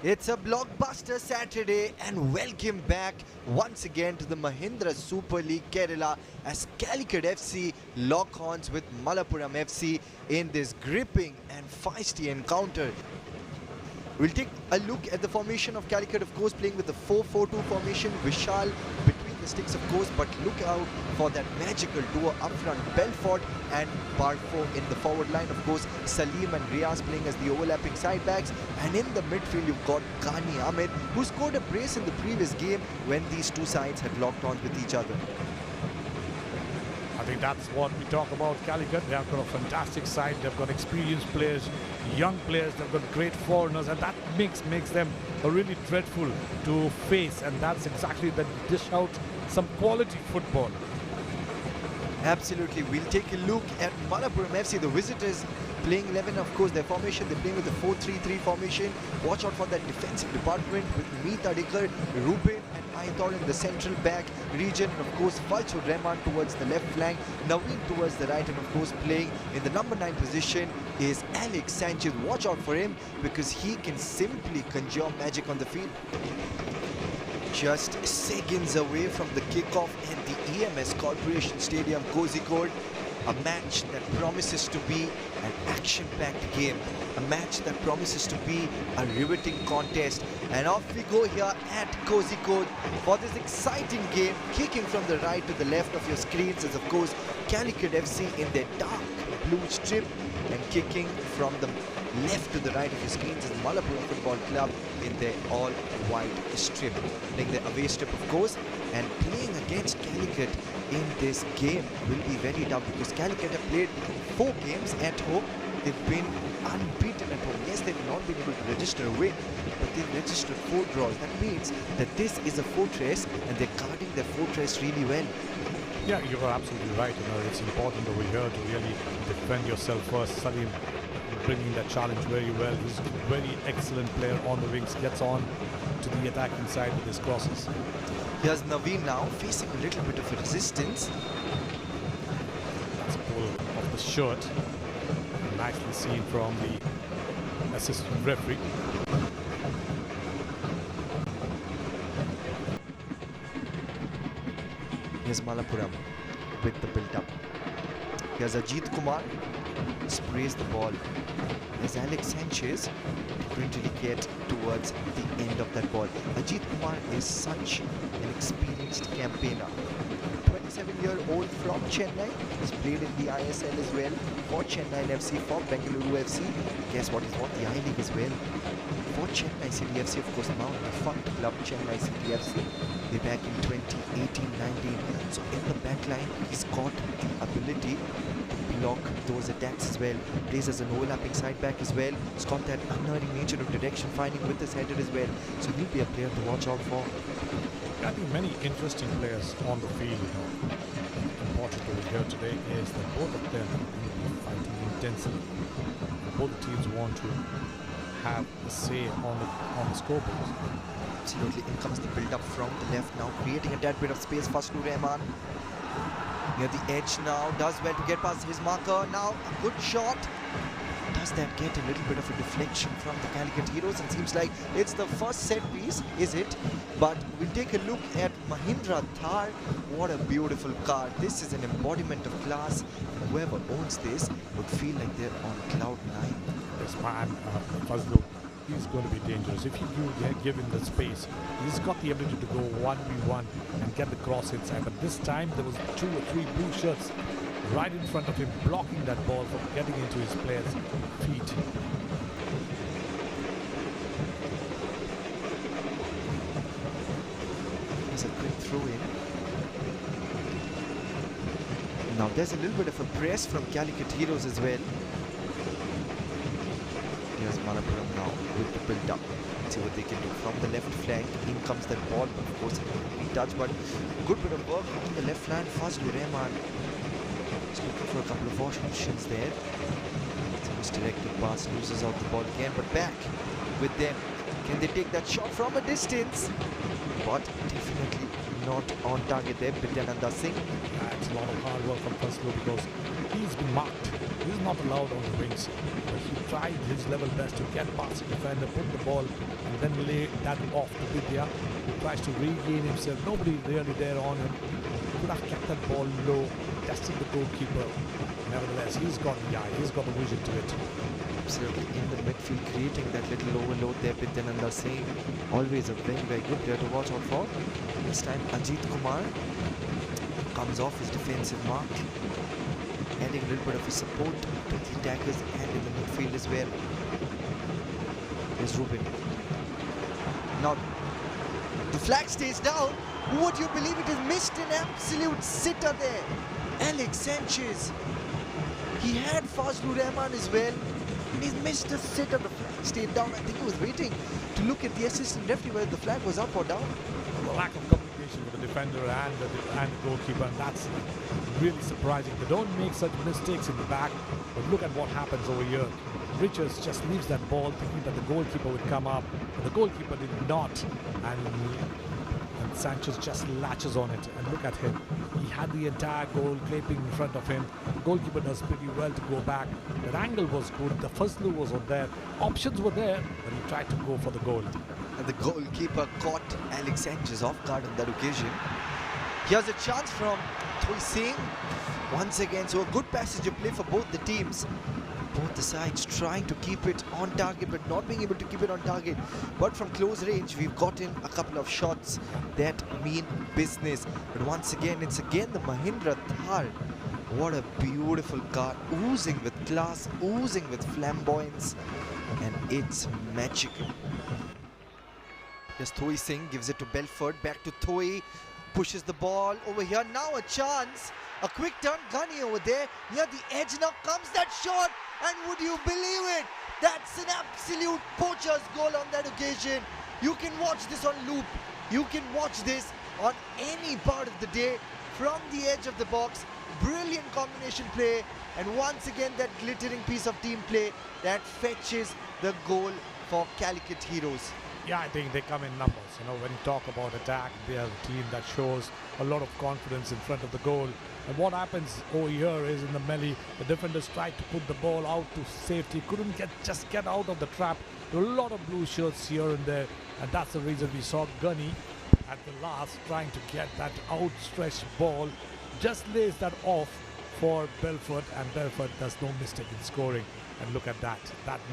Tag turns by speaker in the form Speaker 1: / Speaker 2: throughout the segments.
Speaker 1: It's a blockbuster Saturday and welcome back once again to the Mahindra Super League Kerala as Calicut FC lock horns with Malappuram FC in this gripping and feisty encounter. We'll take a look at the formation of Calicut, of course, playing with the 4-4-2 formation. Vishal between the sticks, of course, but look out for that magical duo up front. Belfort and Barfo in the forward line. Of course, Salim and Riaz playing as the overlapping side backs. And in the midfield, you've got Ghani Ahmed, who scored a brace in the previous game when these two sides had locked on with each other.
Speaker 2: I think that's what we talk about Calicut. They have got a fantastic side. They've got experienced players, young players. They've got great foreigners, and that makes them really dreadful to face. And that's exactly that dish out some quality football.
Speaker 1: Absolutely. We'll take a look at Malappuram FC, the visitors playing 11, of course, their formation. They're playing with the 4-3-3 formation. Watch out for that defensive department with Meet Adikar, Ruben and Aithor in the central back region. And of course, Falchur Rahman towards the left flank, Naveen towards the right. And of course, playing in the number 9 position is Alex Sanchez. Watch out for him because he can simply conjure magic on the field. Just seconds away from the kickoff at the EMS Corporation Stadium, Kozhikode. A match that promises to be an action-packed game. A match that promises to be a riveting contest. And off we go here at Kozhikode for this exciting game. Kicking from the right to the left of your screens is, of course, Calicut FC in their dark blue strip. And kicking from the left to the right of your screens is Malappuram Football Club in their all-white strip. Playing the away strip, of course, and playing against Calicut in this game will be very tough because Calicut have played 4 games at home. They've been unbeaten at home. Yes, they've not been able to register a win, but they've registered 4 draws. That means that this is a fortress and they're guarding their fortress really well.
Speaker 2: Yeah, you're absolutely right. It's important over here to really defend yourself first. Salim bringing that challenge very well. He's a very excellent player on the wings, gets on to the attacking side with his crosses.
Speaker 1: Here's Naveen now facing a little bit of a resistance.
Speaker 2: That's a pull of the shirt. Nicely seen from the assistant referee.
Speaker 1: Here's Malappuram with the build-up. Here's Ajit Kumar, sprays the ball. There's Alex Sanchez going to get towards the end of that ball. Ajit Kumar is such an experienced campaigner. 27-year-old from Chennai. He's played in the ISL as well for Chennai FC, for Bengaluru FC. Guess what? He's won the I-League as well. For Chennai City FC, of course, now the fun club Chennai City FC. They're back in 2018-19. So in the back line, he's got the ability to block those attacks as well. Plays as an overlapping side back as well. He's got that unerring nature of direction finding with his header as well. So he'll be a player to watch out for.
Speaker 2: I think many interesting players on the field. Important over here today is that both of them will be fighting intensely. Both teams want to have a say on the scoreboard.
Speaker 1: Absolutely. In comes the build-up from the left now, creating a tad bit of space for Falchur Rahman. Near the edge now, does well to get past his marker. Now a good shot. Does that get a little bit of a deflection from the Calicut Heroes? And seems like it's the first set piece, is it? But we'll take a look at Mahindra Thar. What a beautiful car. This is an embodiment of class. And whoever owns this would feel like they're on cloud 9.
Speaker 2: This man, Fazlu, he's going to be dangerous. If you give him the space, he's got the ability to go 1v1 and get the cross inside. But this time there was 2 or 3 blue shirts right in front of him, blocking that ball from getting into his players' feet.
Speaker 1: There's a quick throw in. Now there's a little bit of a press from Calicut Heroes as well. Here's Malappuram now with the build-up. See what they can do from the left flank. In comes that ball, of course, it will be touched, but good bit of work on the left flank. Falchur Rahman is looking for a couple of options there. It's a misdirected pass, loses out the ball again, but back with them. Can they take that shot from a distance? But definitely not on target there. Vidyananda Singh.
Speaker 2: That's a lot of hard work from Thrissur because he's been marked. He's not allowed on the wings. But he tried his level best to get past the defender, put the ball, and then lay that off to Vidya, who tries to regain himself. Nobody really there on him. Could have kept that ball low, tested the goalkeeper. Nevertheless, he's got the vision to it.
Speaker 1: Absolutely in the midfield, creating that little overload there. Vidyananda Singh, always a very, very good player to watch out for. This time Ajit Kumar comes off his defensive mark, adding a little bit of a support to the attackers, and in the midfield is where there's Ruben. Now the flag stays down. Would you believe it? Has missed an absolute sitter there. Alex Sanchez. He had Fazlur Rahman as well. And he's missed a sitter. The flag stayed down. I think he was waiting to look at the assistant referee whether the flag was up or down.
Speaker 2: The lack of communication with the defender and the goalkeeper, and that's really surprising. They don't make such mistakes in the back, but look at what happens over here. Richards just leaves that ball thinking that the goalkeeper would come up. But the goalkeeper did not, and Sanchez just latches on it. And look at him. He had the entire goal gaping in front of him. The goalkeeper does pretty well to go back. That angle was good. The first look was on there. Options were there, but he tried to go for the goal.
Speaker 1: And the goalkeeper caught Alex Sanchez off guard on that occasion. Here's a chance from Thrissur once again. So a good passage of play for both the teams. Both the sides trying to keep it on target, but not being able to keep it on target. But from close range, we've gotten a couple of shots that mean business. But once again, it's again the Mahindra Thar. What a beautiful car, oozing with class, oozing with flamboyance, and it's magical. Yes, Thoi Singh gives it to Belford, back to Thoi, pushes the ball over here. Now a chance, a quick turn, Gunny over there, near the edge. Now comes that shot, and would you believe it? That's an absolute poacher's goal on that occasion. You can watch this on loop. You can watch this on any part of the day from the edge of the box. Brilliant combination play, and once again that glittering piece of team play that fetches the goal for Calicut Heroes.
Speaker 2: Yeah, I think they come in numbers. You know, when you talk about attack, they are a team that shows a lot of confidence in front of the goal. And what happens over here is in the melee, the defenders tried to put the ball out to safety, couldn't just get out of the trap. There were a lot of blue shirts here and there, and that's the reason we saw Gunny at the last trying to get that outstretched ball, just lays that off for Belford, and Belford does no mistake in scoring. And look at that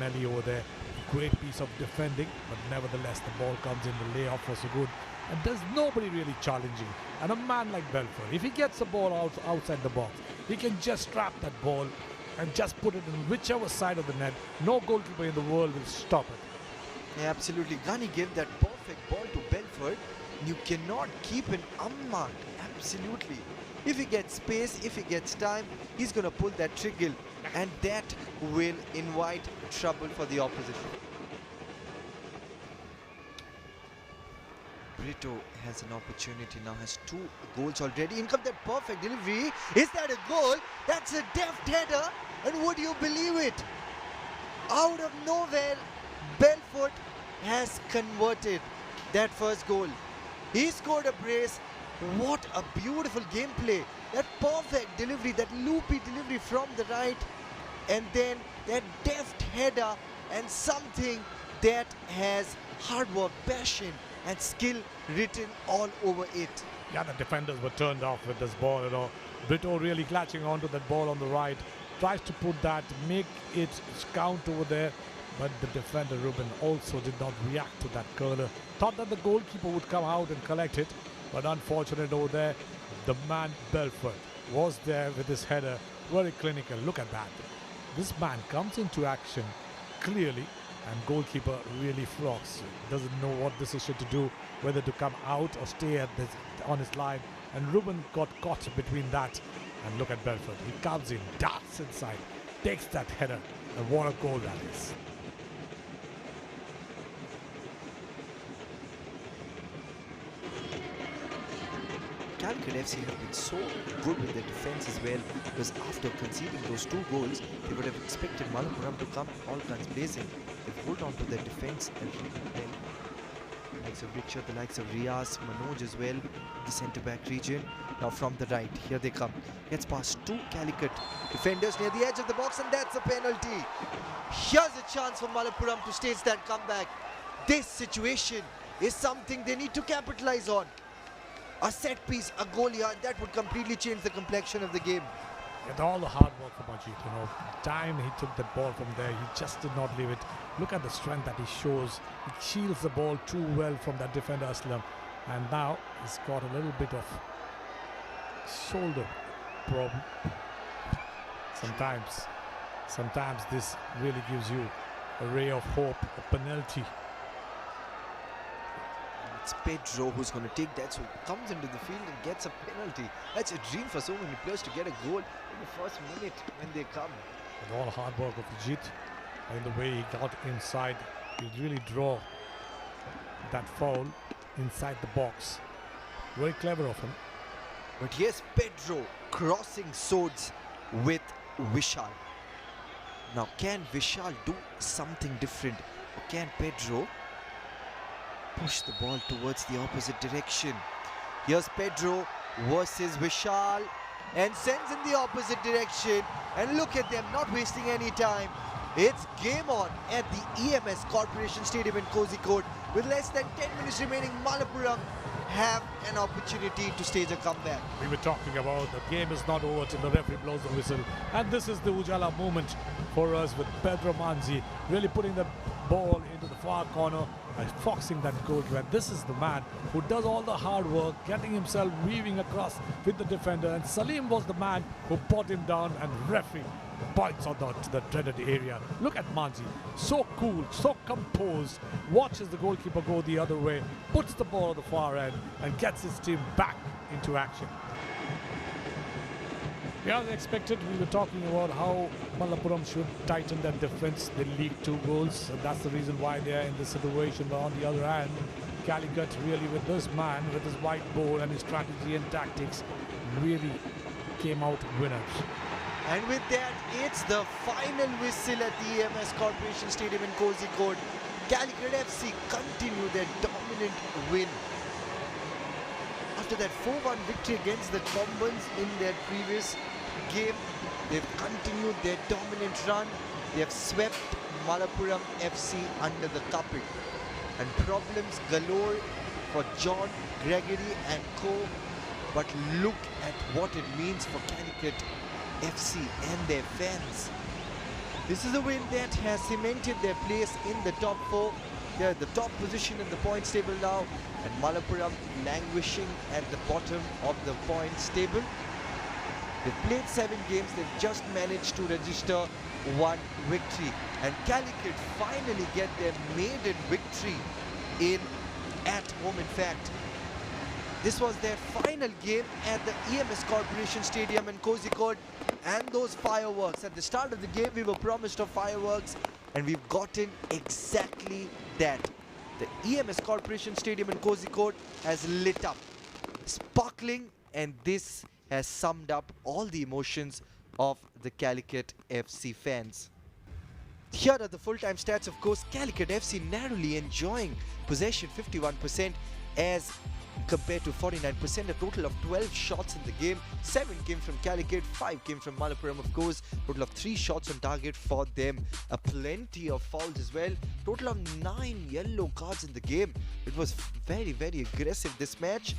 Speaker 2: melee over there. Great piece of defending, but nevertheless the ball comes in, the layoff was so good, and there's nobody really challenging. And a man like Belford, if he gets the ball outside the box, he can just trap that ball and just put it in whichever side of the net. No goalkeeper in the world will stop it.
Speaker 1: Yeah, absolutely. Gunny gave that perfect ball to Belford. You cannot keep him unmarked. Absolutely. If he gets space, if he gets time, he's going to pull that trigger, and that will invite trouble for the opposition. Brito has an opportunity now, has 2 goals already. In comes that perfect delivery. Is that a goal? That's a deft header, and would you believe it? Out of nowhere, Belfort has converted that first goal. He scored a brace. What a beautiful gameplay. That perfect delivery, that loopy delivery from the right, and then that deft header, and something that has hard work, passion and skill written all over it.
Speaker 2: Yeah, the defenders were turned off with this ball, you know. Brito really clutching onto that ball on the right, tries to put that, make it count over there, but the defender Ruben also did not react to that curler. Thought that the goalkeeper would come out and collect it, but unfortunate over there, the man Belford was there with his header, very clinical. Look at that. This man comes into action clearly, and goalkeeper really frogs. Doesn't know what decision to do, whether to come out or stay at this, on his line. And Ruben got caught between that. And look at Belford. He comes in, darts inside, takes that header, and what a goal that is.
Speaker 1: Calicut FC have been so good with their defense as well, because after conceding those 2 goals, they would have expected Malappuram to come all guns blazing. They hold on to their defense and well. The likes of Richard, the likes of Riaz, Manoj as well, the centre-back region. Now from the right, here they come. Gets past two Calicut defenders near the edge of the box, and that's a penalty. Here's a chance for Malappuram to stage that comeback. This situation is something they need to capitalize on. A set piece, a goal here, that would completely change the complexion of the game.
Speaker 2: With all the hard work from Ajit, time he took the ball from there, he just did not leave it. Look at the strength that he shows. He shields the ball too well from that defender Aslam, and now he's got a little bit of shoulder problem. Sometimes this really gives you a ray of hope, a penalty.
Speaker 1: It's Pedro who's going to take that, so comes into the field and gets a penalty. That's a dream for so many players to get a goal in the first minute when they come.
Speaker 2: With all the hard work of Ajit and the way he got inside, he really draw that foul inside the box. Very clever of him.
Speaker 1: But here's Pedro crossing swords with Vishal. Now can Vishal do something different, or can Pedro push the ball towards the opposite direction? Here's Pedro versus Vishal, and sends in the opposite direction, and look at them not wasting any time. It's game on at the EMS Corporation Stadium in Kozhikode. With less than 10 minutes remaining, Malappuram have an opportunity to stage a comeback.
Speaker 2: We were talking about the game is not over till the referee blows the whistle, and this is the Ujala moment for us with Pedro Manzi really putting the ball into the far corner and foxing that goalkeeper. And this is the man who does all the hard work, getting himself weaving across with the defender, and Salim was the man who brought him down, and referee points on the dreaded area. Look at Manzi, so cool, so composed, watches the goalkeeper go the other way, puts the ball at the far end and gets his team back into action. As expected, we were talking about how Malappuram should tighten their defense. They leaked 2 goals, and that's the reason why they're in this situation. But on the other hand, Calicut really, with this man, with his white ball and his strategy and tactics, really came out winners.
Speaker 1: And with that, it's the final whistle at the EMS Corporation Stadium in Kozhikode. Calicut FC continue their dominant win. After that 4-1 victory against the Tombans in their previous game, they've continued their dominant run. They have swept Malappuram FC under the carpet. And problems galore for John, Gregory and co. But look at what it means for Calicut FC and their fans. This is a win that has cemented their place in the top 4. They're at the top position in the points table now, and Malappuram languishing at the bottom of the points table. They've played 7 games, they've just managed to register 1 victory, and Calicut finally get their maiden victory at home. In fact, this was their final game at the EMS Corporation Stadium in Kozhikode, and those fireworks. At the start of the game, we were promised of fireworks, and we've gotten exactly that. The EMS Corporation Stadium in Kozhikode has lit up, sparkling, and this has summed up all the emotions of the Calicut FC fans. Here are the full-time stats. Of course, Calicut FC narrowly enjoying possession, 51%, as compared to 49%. A total of 12 shots in the game. 7 came from Calicut, 5 came from Malappuram, of course. Total of 3 shots on target for them. Plenty of fouls as well. Total of 9 yellow cards in the game. It was very, very aggressive, this match.